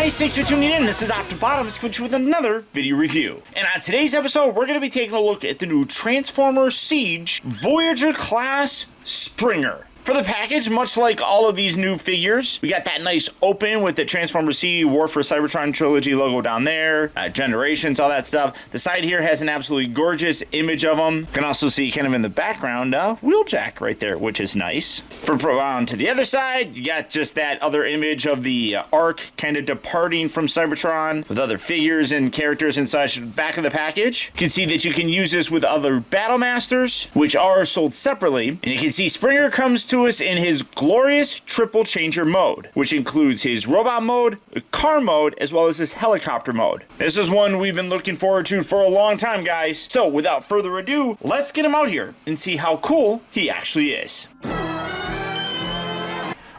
guys, thanks for tuning in. This is optibotimus coming to you with another video review. And on today's episode, we're going to be taking a look at the new Transformers Siege Voyager class Springer. For the package, much like all of these new figures, we got that nice open with the Transformers Siege War for Cybertron Trilogy logo down there, Generations, all that stuff. The side here has an absolutely gorgeous image of them. You can also see kind of in the background, Wheeljack right there, which is nice. On to the other side, you got just that other image of the Ark kind of departing from Cybertron with other figures and characters and such. Back of the package, you can see that you can use this with other Battle Masters, which are sold separately. And you can see Springer comes to us in his glorious triple changer mode, which includes his robot mode, car mode, as well as his helicopter mode. This is one we've been looking forward to for a long time, guys. So without further ado, let's get him out here and see how cool he actually is.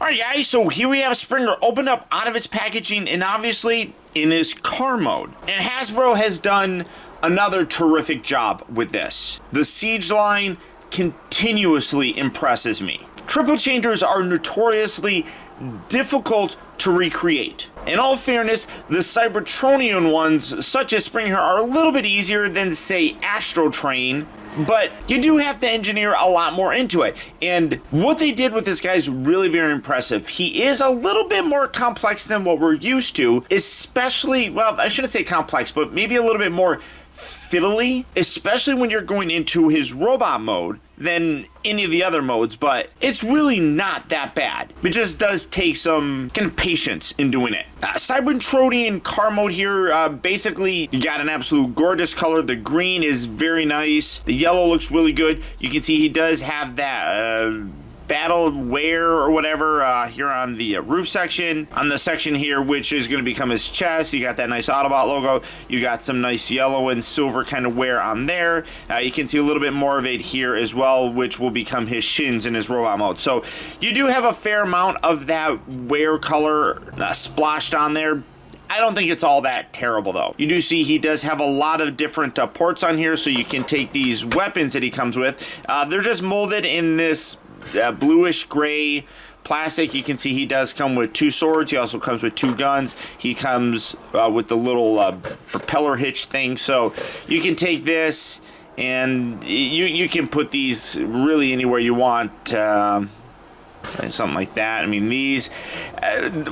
Alright guys, so here we have Springer opened up out of its packaging and obviously in his car mode. And Hasbro has done another terrific job with this. The Siege line continuously impresses me. Triple changers are notoriously difficult to recreate. In all fairness, the Cybertronian ones, such as Springer, are a little bit easier than, say, Astrotrain, but you do have to engineer a lot more into it. And what they did with this guy is really very impressive. He is a little bit more complex than what we're used to, especially, well, I shouldn't say complex, but maybe a little bit more fiddly, especially when you're going into his robot mode than any of the other modes, but it's really not that bad. It just does take some kind of patience in doing it. Cybertronian car mode here, basically you got an absolute gorgeous color. The green is very nice. The yellow looks really good. You can see he does have that battle wear or whatever here on the roof section. On the section here, which is going to become his chest, you got that nice Autobot logo. You got some nice yellow and silver kind of wear on there. You can see a little bit more of it here as well, which will become his shins in his robot mode. So you do have a fair amount of that wear color splashed on there. I don't think it's all that terrible though. You do see he does have a lot of different ports on here, so you can take these weapons that he comes with. They're just molded in this bluish gray plastic. You can see he does come with 2 swords. He also comes with 2 guns. He comes with the little propeller hitch thing. So you can take this and you can put these really anywhere you want. Something like that. I mean, these,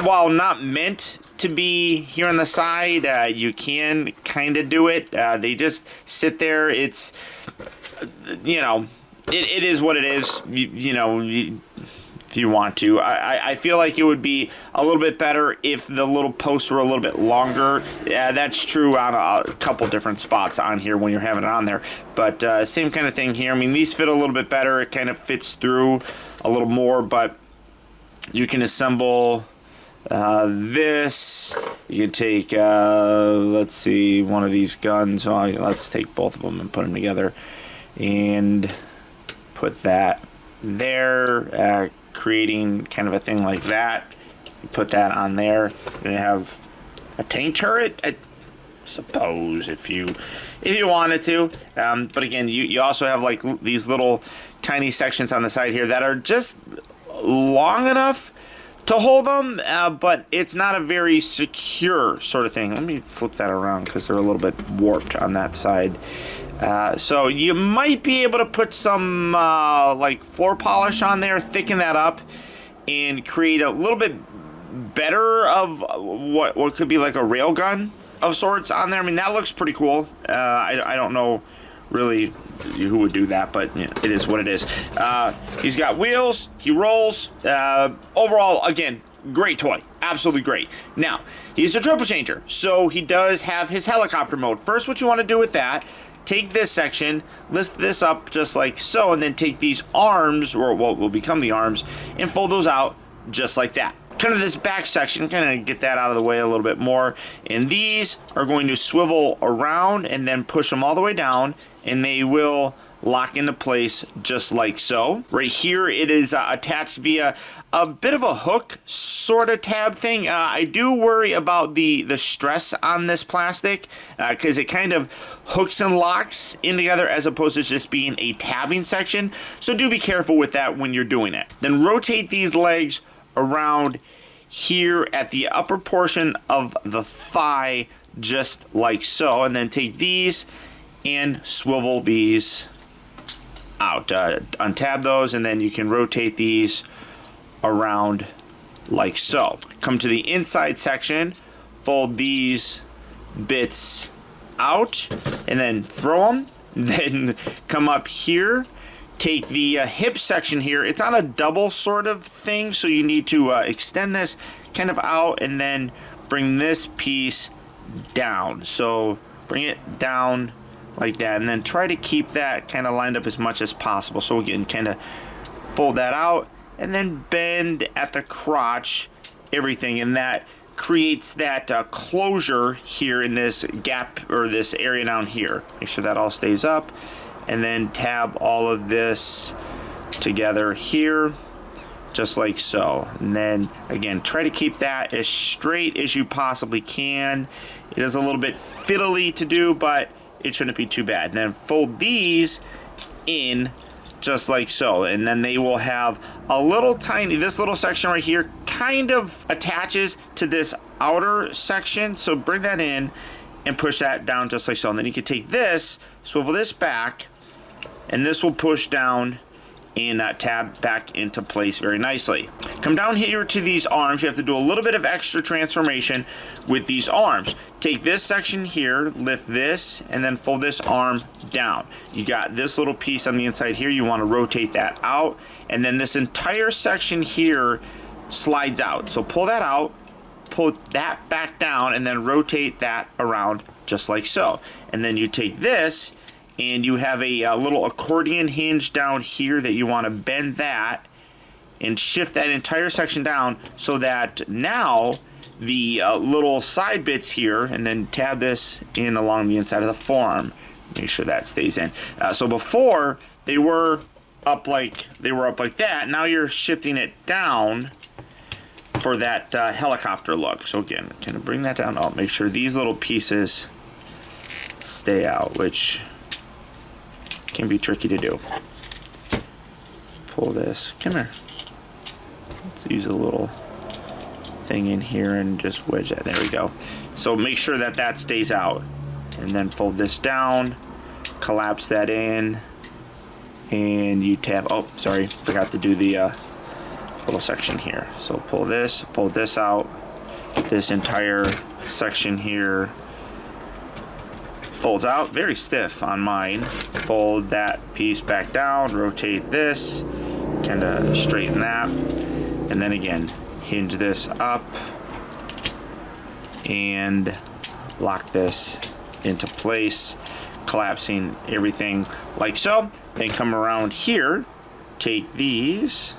while not meant to be here on the side, you can kind of do it. They just sit there. It's, you know, it is what it is, you know, if you want to. I feel like it would be a little bit better if the little posts were a little bit longer. Yeah, that's true on a couple different spots on here when you're having it on there. But same kind of thing here. I mean, these fit a little bit better. It kind of fits through a little more, but you can assemble this. You can take, let's see, one of these guns. Well, let's take both of them and put them together. And put that there, creating kind of a thing like that. You put that on there. You're gonna have a tank turret, I suppose, if you wanted to. But again, you also have like these little tiny sections on the side here that are just long enough to hold them, but it's not a very secure sort of thing. Let me flip that around because they're a little bit warped on that side. So you might be able to put some like floor polish on there, thicken that up, and create a little bit better of what could be like a railgun of sorts on there. I mean, that looks pretty cool. I don't know really who would do that, but you know, it is what it is. He's got wheels. He rolls. Overall, again, great toy. Absolutely great. Now, he's a triple changer, so he does have his helicopter mode. First, what you want to do with that, take this section, lift this up just like so, and then take these arms, or what will become the arms, and fold those out just like that. Kind of this back section, kind of get that out of the way a little bit more. And these are going to swivel around and then push them all the way down, and they will lock into place just like so. Right here, it is attached via a bit of a hook sort of tab thing. I do worry about the stress on this plastic because it kind of hooks and locks in together as opposed to just being a tabbing section. So do be careful with that when you're doing it. Then rotate these legs around here at the upper portion of the thigh, just like so. And then take these and swivel these out. Untab those, and then you can rotate these around like so. Come to the inside section, fold these bits out, and then throw them. Then come up here, take the hip section here. It's on a double sort of thing, so you need to extend this kind of out and then bring this piece down. So bring it down like that, and then try to keep that kind of lined up as much as possible. So again, kind of fold that out and then bend at the crotch everything, and that creates that closure here in this gap or this area down here. Make sure that all stays up, and then tab all of this together here just like so. And then again, try to keep that as straight as you possibly can. It is a little bit fiddly to do, but it shouldn't be too bad. And then fold these in just like so, and then they will have a little tiny, this little section right here kind of attaches to this outer section, so bring that in and push that down just like so. And then you can take this, swivel this back, and this will push down and tab back into place very nicely. Come down here to these arms. You have to do a little bit of extra transformation with these arms. Take this section here, lift this, and then fold this arm down. You got this little piece on the inside here. You want to rotate that out, and then this entire section here slides out. So pull that out, pull that back down, and then rotate that around just like so. And then you take this, and you have a little accordion hinge down here that you want to bend that and shift that entire section down, so that now the little side bits here, and then tab this in along the inside of the forearm. Make sure that stays in. So before they were up like that. Now you're shifting it down for that helicopter look. So again, kind of bring that down. Oh, make sure these little pieces stay out, which can be tricky to do. Pull this. Come here. Let's use a little thing in here and just wedge that. There we go. So make sure that that stays out, and then fold this down, collapse that in, and you tab. Oh, sorry, forgot to do the little section here. So pull this, fold this out. This entire section here folds out, very stiff on mine. Fold that piece back down, rotate this, kind of straighten that, and then again, hinge this up and lock this into place, collapsing everything like so. Then come around here, take these,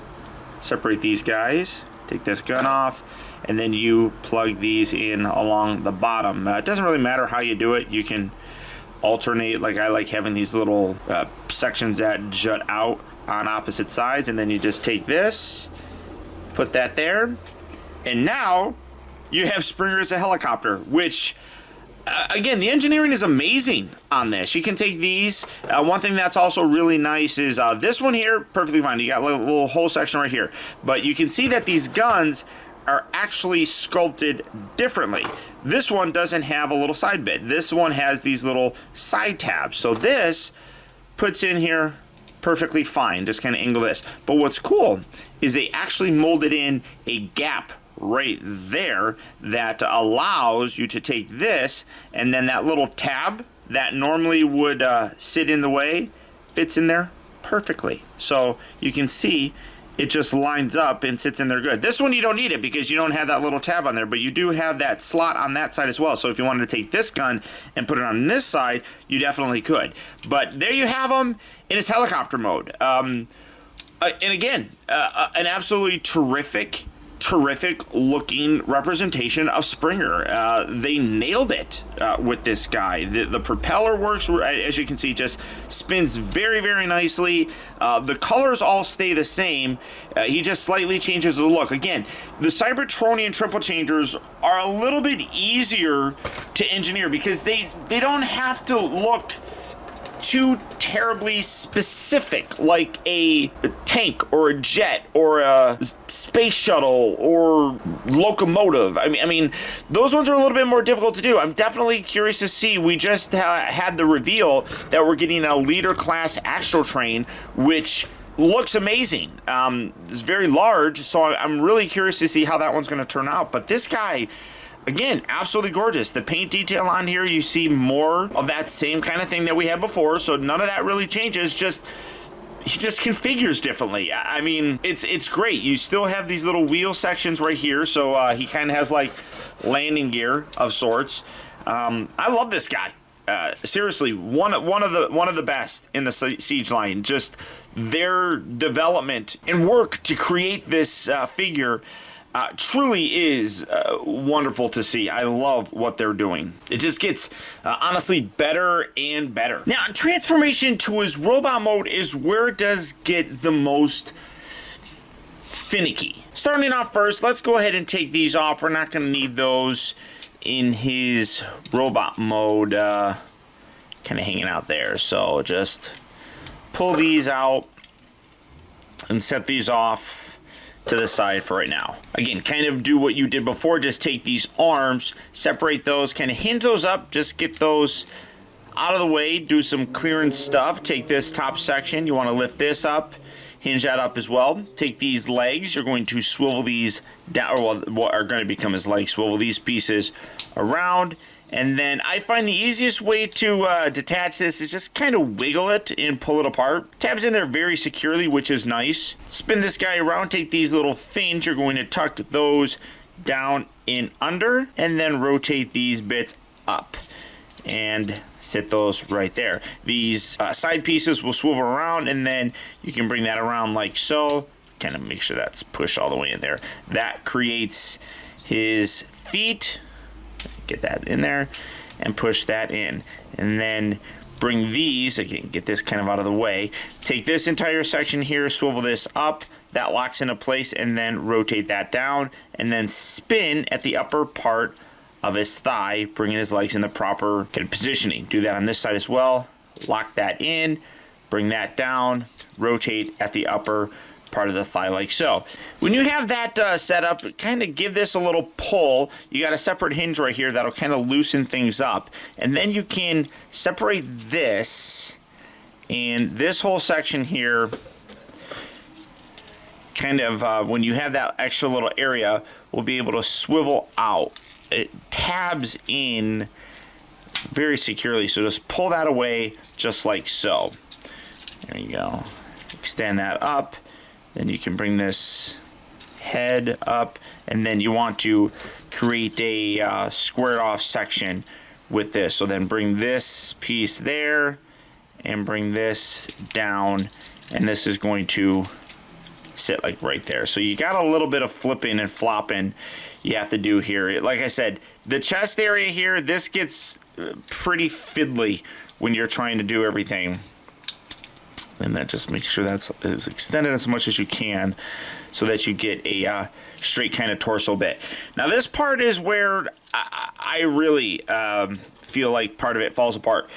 separate these guys, take this gun off, and then you plug these in along the bottom. It doesn't really matter how you do it. You can alternate. Like I like having these little sections that jut out on opposite sides, and then you just take this, put that there, and now you have Springer as a helicopter, which again, the engineering is amazing on this. You can take these. One thing that's also really nice is this one here, perfectly fine. You got a little whole section right here, but you can see that these guns are actually sculpted differently. This one doesn't have a little side bit. This one has these little side tabs. So this puts in here perfectly fine. Just kind of angle this. But what's cool is they actually molded in a gap right there that allows you to take this, and then that little tab that normally would sit in the way fits in there perfectly. So you can see it just lines up and sits in there good. This one you don't need it because you don't have that little tab on there, but you do have that slot on that side as well. So if you wanted to take this gun and put it on this side, you definitely could. But there you have them in his helicopter mode. And again, an absolutely terrific looking representation of Springer. They nailed it with this guy. The propeller works, as you can see, just spins very, very nicely. The colors all stay the same. He just slightly changes the look. Again, the Cybertronian triple changers are a little bit easier to engineer because they don't have to look too terribly specific, like a tank or a jet or a space shuttle or locomotive. I mean, those ones are a little bit more difficult to do. I'm definitely curious to see. We just had the reveal that we're getting a leader class astral train, which looks amazing. It's very large, so I'm really curious to see how that one's going to turn out. But this guy, again, absolutely gorgeous. The paint detail on here, you see more of that same kind of thing that we had before, so none of that really changes. Just he just configures differently. I mean, it's great. You still have these little wheel sections right here, so he kind of has like landing gear of sorts. I love this guy. Seriously, one of the best in the Siege line. Just their development and work to create this figure truly is wonderful to see. I love what they're doing. It just gets honestly better and better. Now, transformation to his robot mode is where it does get the most finicky. Starting off first, let's go ahead and take these off. We're not going to need those in his robot mode, kind of hanging out there. So just pull these out and set these off to the side for right now. Again, kind of do what you did before. Just take these arms, separate those, kind of hinge those up, just get those out of the way, do some clearance stuff. Take this top section, you want to lift this up, hinge that up as well. Take these legs, you're going to swivel these down, or what are going to become his legs, swivel these pieces around. And then I find the easiest way to detach this is just kind of wiggle it and pull it apart. Tabs in there very securely, which is nice. Spin this guy around, take these little fins, you're going to tuck those down in under, and then rotate these bits up and sit those right there. These side pieces will swivel around, and then you can bring that around like so. Kind of make sure that's pushed all the way in there. That creates his feet. Get that in there and push that in, and then bring these again, get this kind of out of the way, take this entire section here, swivel this up, that locks into place, and then rotate that down, and then spin at the upper part of his thigh, bringing his legs in the proper kind of positioning. Do that on this side as well. Lock that in, bring that down, rotate at the upper part of the thigh like so. When you have that set up, kind of give this a little pull. You got a separate hinge right here that'll kind of loosen things up, and then you can separate this and this whole section here. Kind of when you have that extra little area, we'll be able to swivel out. It tabs in very securely, so just pull that away just like so. There you go. Extend that up. Then you can bring this head up, and then you want to create a squared off section with this. So then bring this piece there and bring this down, and this is going to sit like right there. So you got a little bit of flipping and flopping you have to do here. Like I said, the chest area here, this gets pretty fiddly when you're trying to do everything. And then just make sure that's as extended as much as you can so that you get a straight kind of torso bit. Now this part is where I really feel like part of it falls apart.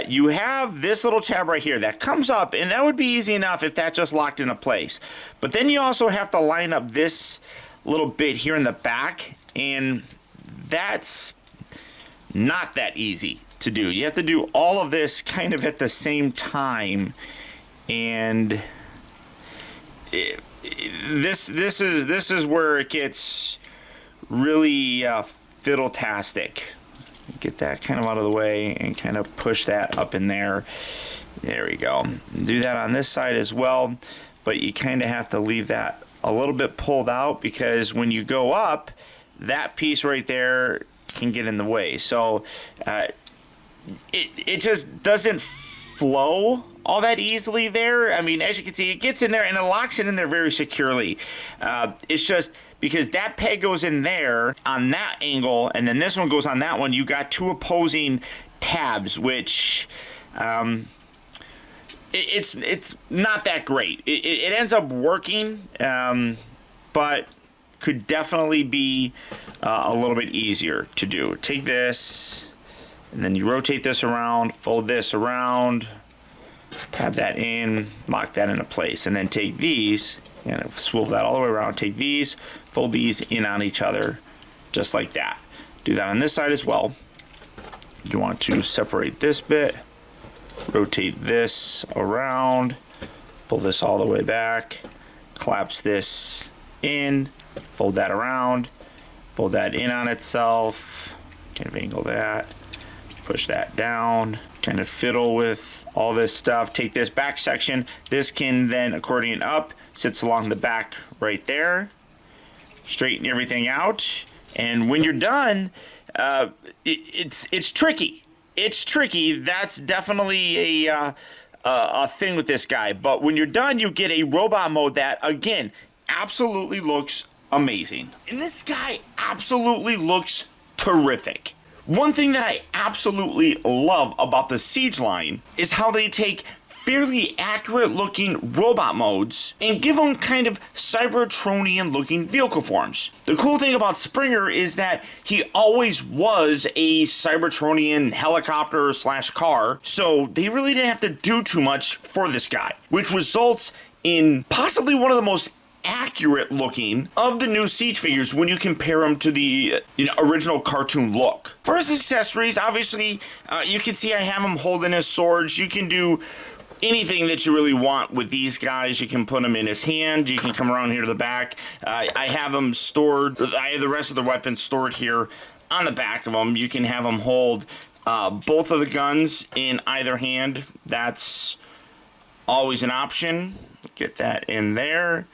You have this little tab right here that comes up, and that would be easy enough if that just locked into place. But then you also have to line up this little bit here in the back, and that's not that easy to do. You have to do all of this kind of at the same time. And this is where it gets really fiddle-tastic. Get that kind of out of the way and kind of push that up in there. There we go. Do that on this side as well, but you kind of have to leave that a little bit pulled out, because when you go up, that piece right there can get in the way. So it just doesn't flow all that easily there. I mean, as you can see, it gets in there and it locks it in there very securely. It's just because that peg goes in there on that angle, and then this one goes on that one, you got two opposing tabs, which it's not that great. It ends up working, but could definitely be a little bit easier to do. Take this, and then you rotate this around, fold this around, tab that in, lock that into place, and then take these and swivel that all the way around. Take these, fold these in on each other, just like that. Do that on this side as well. You want to separate this bit, rotate this around, pull this all the way back, collapse this in, fold that around, fold that in on itself, kind of angle that, push that down, kind of fiddle with all this stuff. Take this back section, this can then accordion up, sits along the back right there, straighten everything out, and when you're done, it's tricky. It's tricky. That's definitely a thing with this guy. But when you're done, you get a robot mode that, again, absolutely looks amazing. And this guy absolutely looks terrific. One thing that I absolutely love about the Siege line is how they take fairly accurate looking robot modes and give them kind of Cybertronian looking vehicle forms. The cool thing about Springer is that he always was a Cybertronian helicopter slash car, so they really didn't have to do too much for this guy, which results in possibly one of the most accurate looking of the new Siege figures when you compare them to the original cartoon look. For his accessories, obviously, you can see I have him holding his swords. You can do anything that you really want with these guys. You can put them in his hand. You can come around here to the back. I have them stored. I have the rest of the weapons stored here on the back of them. You can have them hold both of the guns in either hand. That's always an option. Get that in there.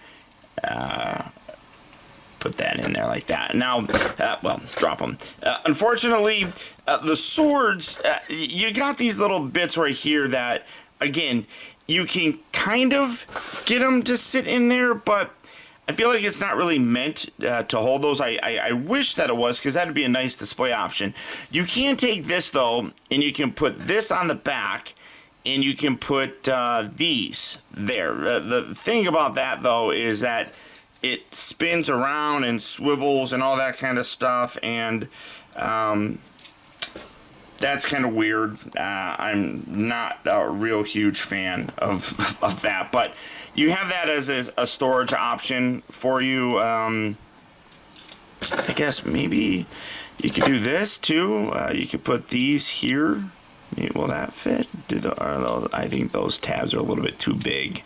Put that in there like that. Now, well, drop them. Unfortunately, the swords, you got these little bits right here that, again, you can kind of get them to sit in there, but I feel like it's not really meant to hold those. I wish that it was, because that would be a nice display option. You can take this, though, and you can put this on the back, and you can put these there. The thing about that, though, is that it spins around and swivels and all that kind of stuff, and that's kind of weird. I'm not a real huge fan of that, but you have that as a storage option for you. I guess maybe you could do this too. You could put these here. Will that fit? I think those tabs are a little bit too big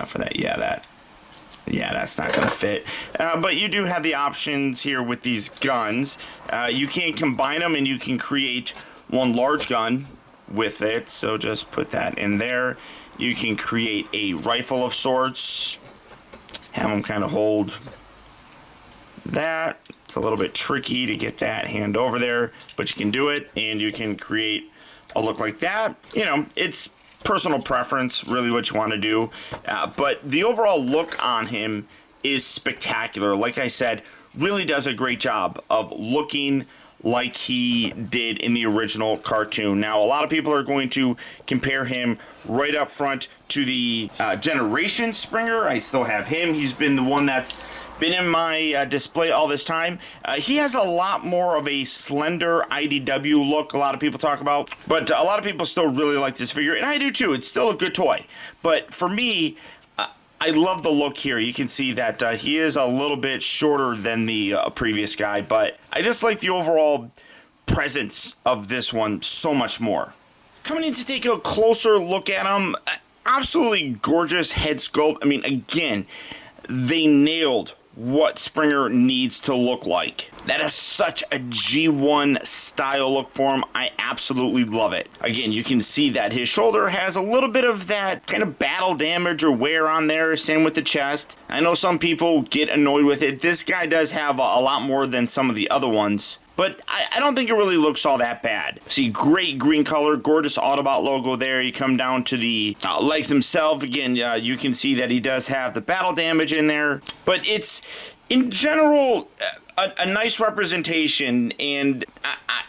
for that. Yeah, that's not going to fit. But you do have the options here with these guns. You can combine them and you can create one large gun with it. So just put that in there. You can create a rifle of sorts. Have them kind of hold that. It's a little bit tricky to get that hand over there, but you can do it, and you can create a look like that. It's personal preference, really, what you want to do. But the overall look on him is spectacular. Like I said, really does a great job of looking like he did in the original cartoon. Now, a lot of people are going to compare him right up front to the Generation Springer. I still have him. He's been the one that's been in my display all this time. He has a lot more of a slender IDW look, a lot of people talk about, but a lot of people still really like this figure, and I do too. It's still a good toy, but for me, I love the look here. You can see that he is a little bit shorter than the previous guy, but I just like the overall presence of this one so much more. Coming in to take a closer look at him, absolutely gorgeous head sculpt. I mean, again, they nailed what Springer needs to look like. That is such a G1 style look for him. I absolutely love it. Again, you can see that his shoulder has a little bit of that kind of battle damage or wear on there, same with the chest. I know some people get annoyed with it. This guy does have a lot more than some of the other ones, but I don't think it really looks all that bad. See, great green color, gorgeous Autobot logo there. You come down to the legs themselves. Again, you can see that he does have the battle damage in there, but it's, in general, a nice representation, and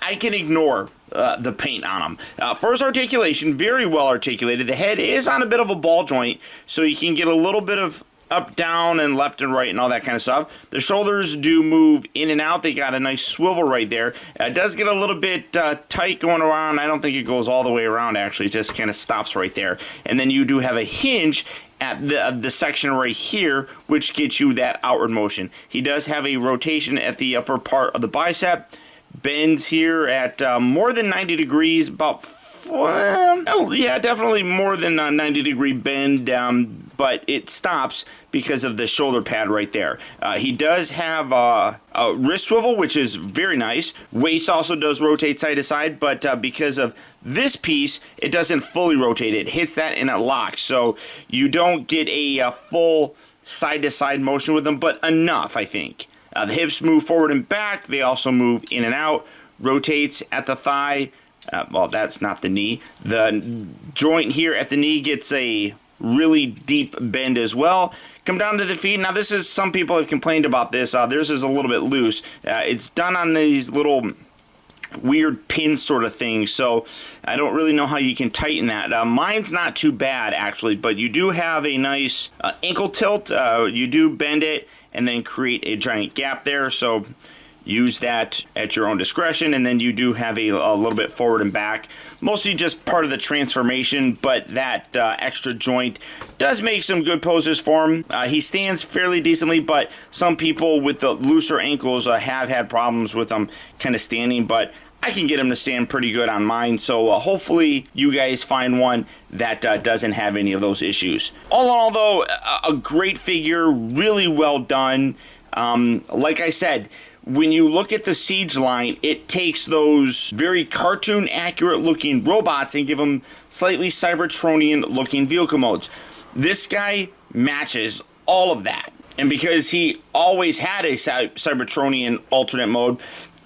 I can ignore the paint on him. First articulation, very well articulated. The head is on a bit of a ball joint, so you can get a little bit of up, down, and left and right and all that kind of stuff. The shoulders do move in and out. They got a nice swivel right there. It does get a little bit tight going around. I don't think it goes all the way around, actually. It just kind of stops right there. And then you do have a hinge at the section right here, which gets you that outward motion. He does have a rotation at the upper part of the bicep. Bends here at more than 90 degrees, about, oh yeah, definitely more than a 90-degree bend, but it stops because of the shoulder pad right there. He does have a wrist swivel, which is very nice. Waist also does rotate side to side, but because of this piece, it doesn't fully rotate. It hits that and it locks, so you don't get a full side-to-side motion with them, but enough, I think. The hips move forward and back. They also move in and out. Rotates at the thigh. Well, that's not the knee. The joint here at the knee gets a really deep bend as well. Come down to the feet. Now, this is, some people have complained about this. Theirs is a little bit loose. It's done on these little weird pin sort of things, so I don't really know how you can tighten that. Mine's not too bad, actually, but you do have a nice ankle tilt. You do bend it and then create a giant gap there, so use that at your own discretion. And then you do have a little bit forward and back, mostly just part of the transformation, but that extra joint does make some good poses for him. He stands fairly decently, but some people with the looser ankles have had problems with them kind of standing, but I can get him to stand pretty good on mine, so hopefully you guys find one that doesn't have any of those issues. All in all, though, a great figure, really well done. Like I said, when you look at the Siege line, it takes those very cartoon accurate looking robots and give them slightly Cybertronian looking vehicle modes. This guy matches all of that. And because he always had a Cybertronian alternate mode,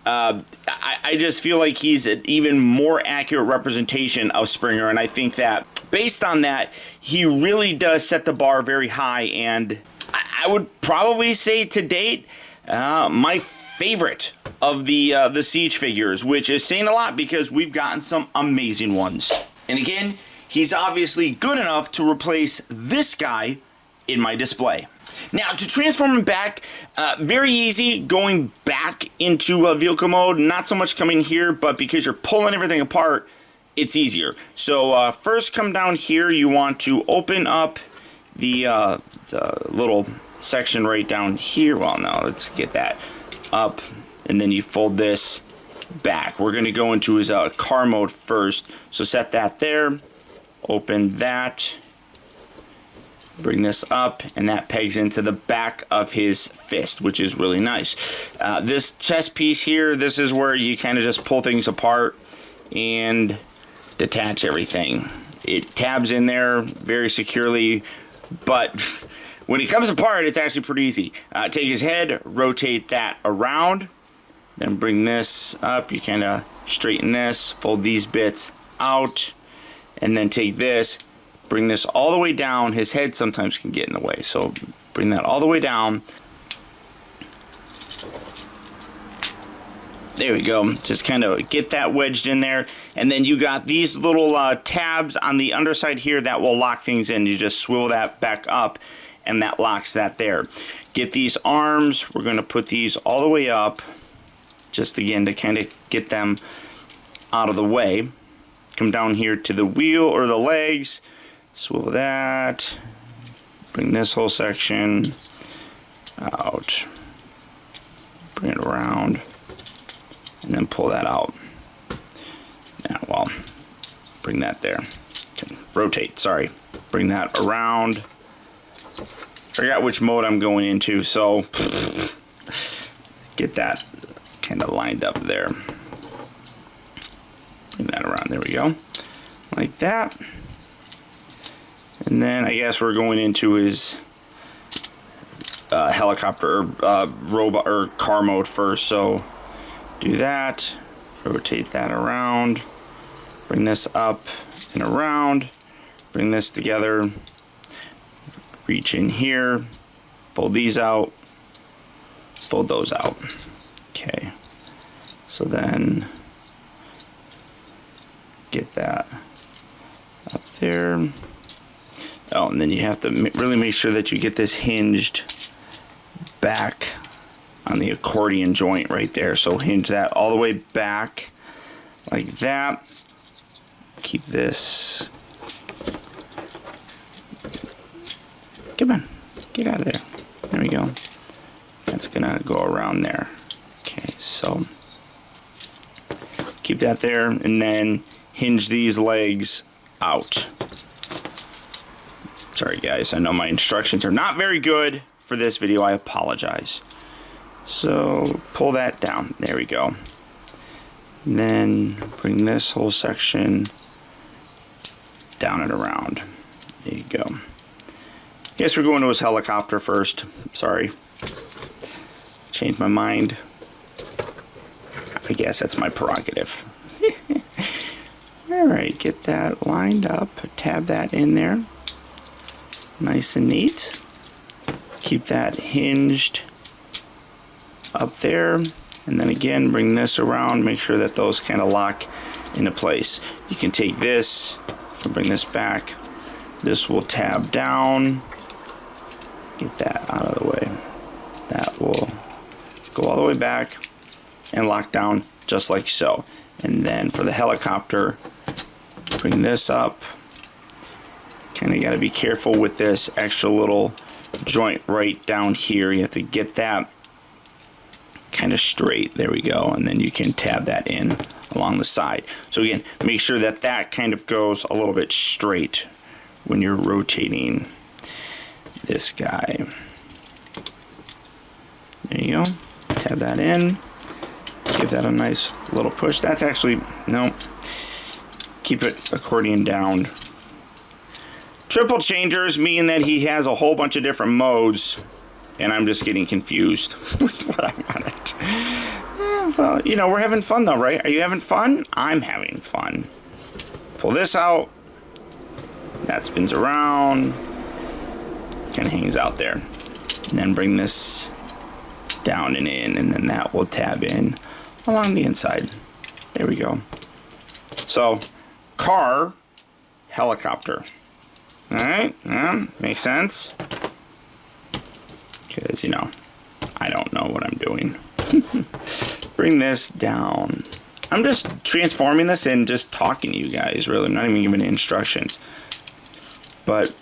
I just feel like he's an even more accurate representation of Springer, and I think that based on that, he really does set the bar very high, and I would probably say to date, my favorite of the Siege figures, which is saying a lot because we've gotten some amazing ones. And again, he's obviously good enough to replace this guy in my display. Now, to transform him back, very easy going back into vehicle mode. Not so much coming here, but because you're pulling everything apart, it's easier. So first come down here. You want to open up the little section right down here. Well, no, let's get that up. And then you fold this back. We're going to go into his car mode first. So set that there. Open that. Bring this up, and that pegs into the back of his fist, which is really nice. This chest piece here, this is where you kind of just pull things apart and detach everything. It tabs in there very securely, but when it comes apart, it's actually pretty easy. Take his head, rotate that around, then bring this up. You kind of straighten this, fold these bits out, and then take this, bring this all the way down. His head sometimes can get in the way, so bring that all the way down. There we go. Just kind of get that wedged in there. And then you got these little tabs on the underside here that will lock things in. You just swivel that back up, and that locks that there. Get these arms. We're going to put these all the way up, just again to kind of get them out of the way. Come down here to the wheel or the legs. Swivel that, bring this whole section out, bring it around, and then pull that out. Now, well, bring that there. Okay, rotate, sorry. Bring that around. Forgot which mode I'm going into, so get that kind of lined up there. Bring that around, there we go. Like that. And then I guess we're going into his helicopter robot or car mode first. So do that, rotate that around, bring this up and around, bring this together, reach in here, fold these out, fold those out. Okay, so then get that up there. Oh, and then you have to really make sure that you get this hinged back on the accordion joint right there. So hinge that all the way back like that. Keep this. Come on, get out of there. There we go. That's gonna go around there. Okay, so keep that there, and then hinge these legs out. Sorry guys, I know my instructions are not very good for this video. I apologize. So pull that down. There we go. And then bring this whole section down and around. There you go. Guess we're going to his helicopter first. Sorry. Changed my mind. I guess that's my prerogative. Alright, get that lined up. Tab that in there. Nice and neat. Keep that hinged up there. And then again, bring this around. Make sure that those kind of lock into place. You can take this. You can bring this back. This will tab down. Get that out of the way. That will go all the way back and lock down just like so. And then for the helicopter, bring this up. Kind of got to be careful with this extra little joint right down here. You have to get that kind of straight. There we go. And then you can tab that in along the side. So again, make sure that that kind of goes a little bit straight when you're rotating this guy. There you go. Tab that in. Give that a nice little push. That's actually, no. Keep it accordion down. Triple changers mean that he has a whole bunch of different modes, and I'm just getting confused with what I wanted. Well, you know, we're having fun though, right? Are you having fun? I'm having fun. Pull this out. That spins around. Kind of hangs out there. And then bring this down and in, and then that will tab in along the inside. There we go. So, car, helicopter. Alright, yeah, makes sense. Because, you know, I don't know what I'm doing. Bring this down. I'm just transforming this and just talking to you guys, really. I'm not even giving instructions. But,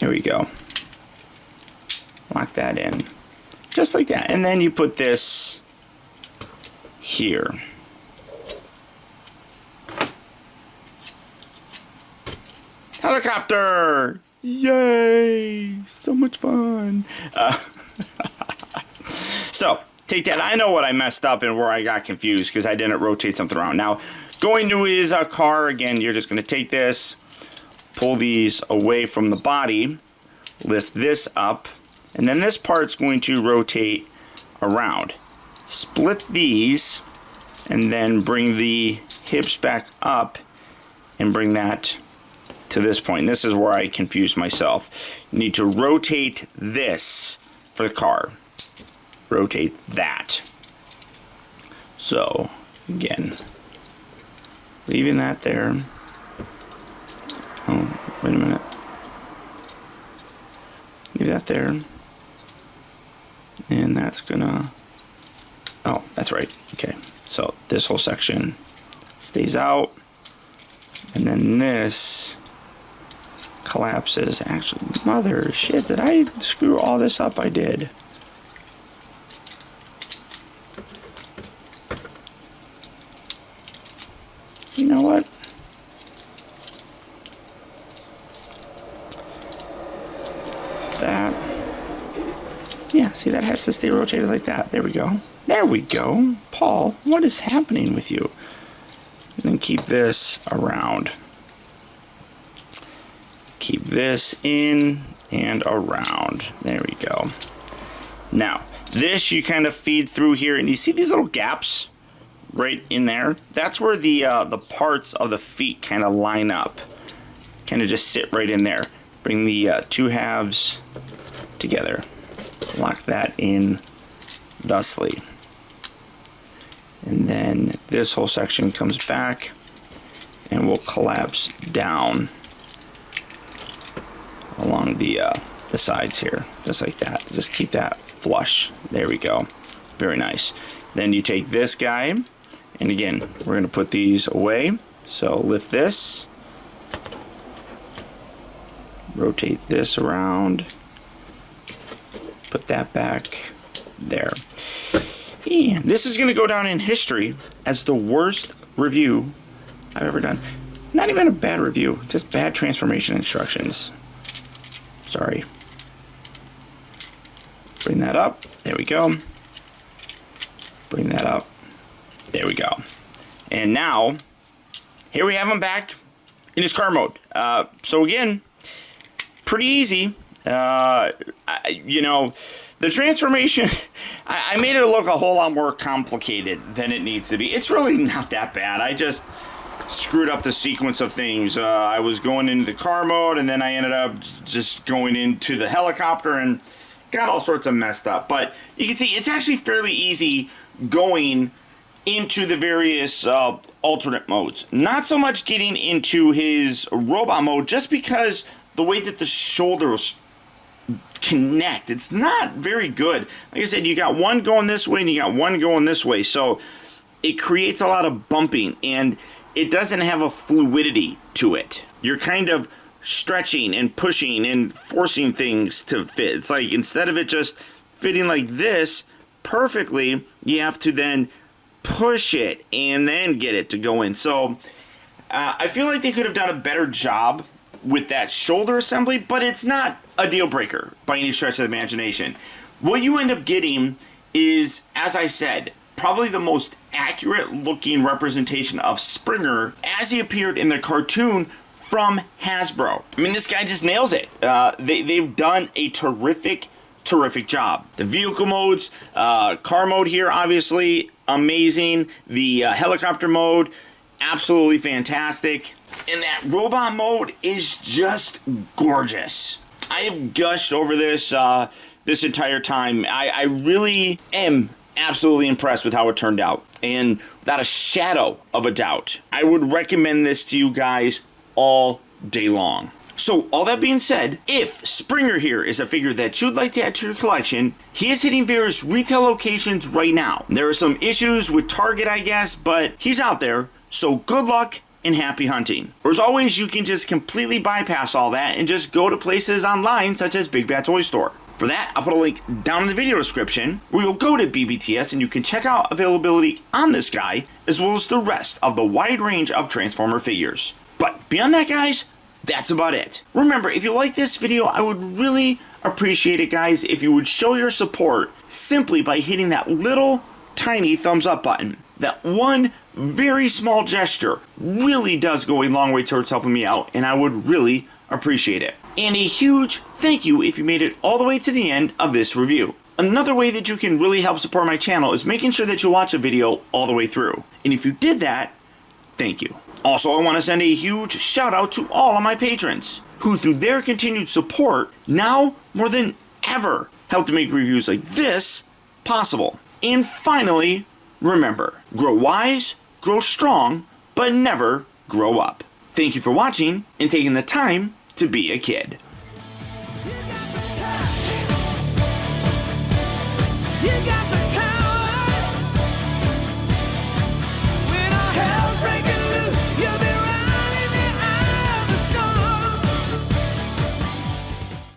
there we go. Lock that in. Just like that. And then you put this here. Helicopter! Yay! So much fun. So, take that. I know what I messed up and where I got confused because I didn't rotate something around. Now, going to his car, again, you're just going to take this, pull these away from the body, lift this up, and then this part's going to rotate around. Split these, and then bring the hips back up and bring that to this point. And this is where I confused myself. You need to rotate this for the car. Rotate that. So, again, leaving that there. Oh, wait a minute. Leave that there. And that's gonna... Oh, that's right. Okay. So, this whole section stays out. And then this collapses. Actually, mother shit, did I screw all this up? I did. You know what? That. Yeah, see, that has to stay rotated like that. There we go. There we go. Paul, what is happening with you? And then keep this around. Keep this in and around. There we go. Now, this you kind of feed through here, and you see these little gaps right in there? That's where the parts of the feet kind of line up. Kind of just sit right in there. Bring the two halves together. Lock that in thusly. And then this whole section comes back and will collapse down the sides here, just like that. Just keep that flush. There we go. Very nice. Then you take this guy, and again, we're going to put these away. So lift this, rotate this around, put that back there. And this is going to go down in history as the worst review I've ever done. Not even a bad review, just bad transformation instructions. Sorry. Bring that up. There we go. Bring that up. There we go. And now, here we have him back in his car mode. So again, pretty easy. You know, the transformation, I made it look a whole lot more complicated than it needs to be. It's really not that bad. I just screwed up the sequence of things. I was going into the car mode, and then I ended up just going into the helicopter and got all sorts of messed up. But you can see it's actually fairly easy going into the various alternate modes. Not so much getting into his robot mode, just because the way that the shoulders connect, it's not very good. Like I said, you got one going this way and you got one going this way, so it creates a lot of bumping and it doesn't have a fluidity to it. You're kind of stretching and pushing and forcing things to fit. It's like instead of it just fitting like this perfectly, you have to then push it and then get it to go in. So I feel like they could have done a better job with that shoulder assembly, but it's not a deal breaker by any stretch of the imagination. What you end up getting is, as I said, probably the most accurate looking representation of Springer as he appeared in the cartoon from Hasbro. I mean, this guy just nails it. They've done a terrific job. The vehicle modes, car mode here, obviously amazing. The helicopter mode, absolutely fantastic. And that robot mode is just gorgeous. I have gushed over this this entire time. I really am absolutely impressed with how it turned out. And without a shadow of a doubt, I would recommend this to you guys all day long. So, all that being said, if Springer here is a figure that you'd like to add to your collection, he is hitting various retail locations right now. There are some issues with Target, I guess, but he's out there, so good luck and happy hunting. Or as always, you can just completely bypass all that and just go to places online such as Big Bad Toy Store. For that, I'll put a link down in the video description where you'll go to BBTS and you can check out availability on this guy as well as the rest of the wide range of Transformer figures. But beyond that, guys, that's about it. Remember, if you like this video, I would really appreciate it, guys, if you would show your support simply by hitting that little tiny thumbs up button. That one very small gesture really does go a long way towards helping me out, and I would really appreciate it. And a huge thank you if you made it all the way to the end of this review. Another way that you can really help support my channel is making sure that you watch a video all the way through. And if you did that, thank you. Also, I want to send a huge shout out to all of my patrons who, through their continued support, now more than ever help to make reviews like this possible. And finally, remember, grow wise, grow strong, but never grow up. Thank you for watching and taking the time to be a kid. You got the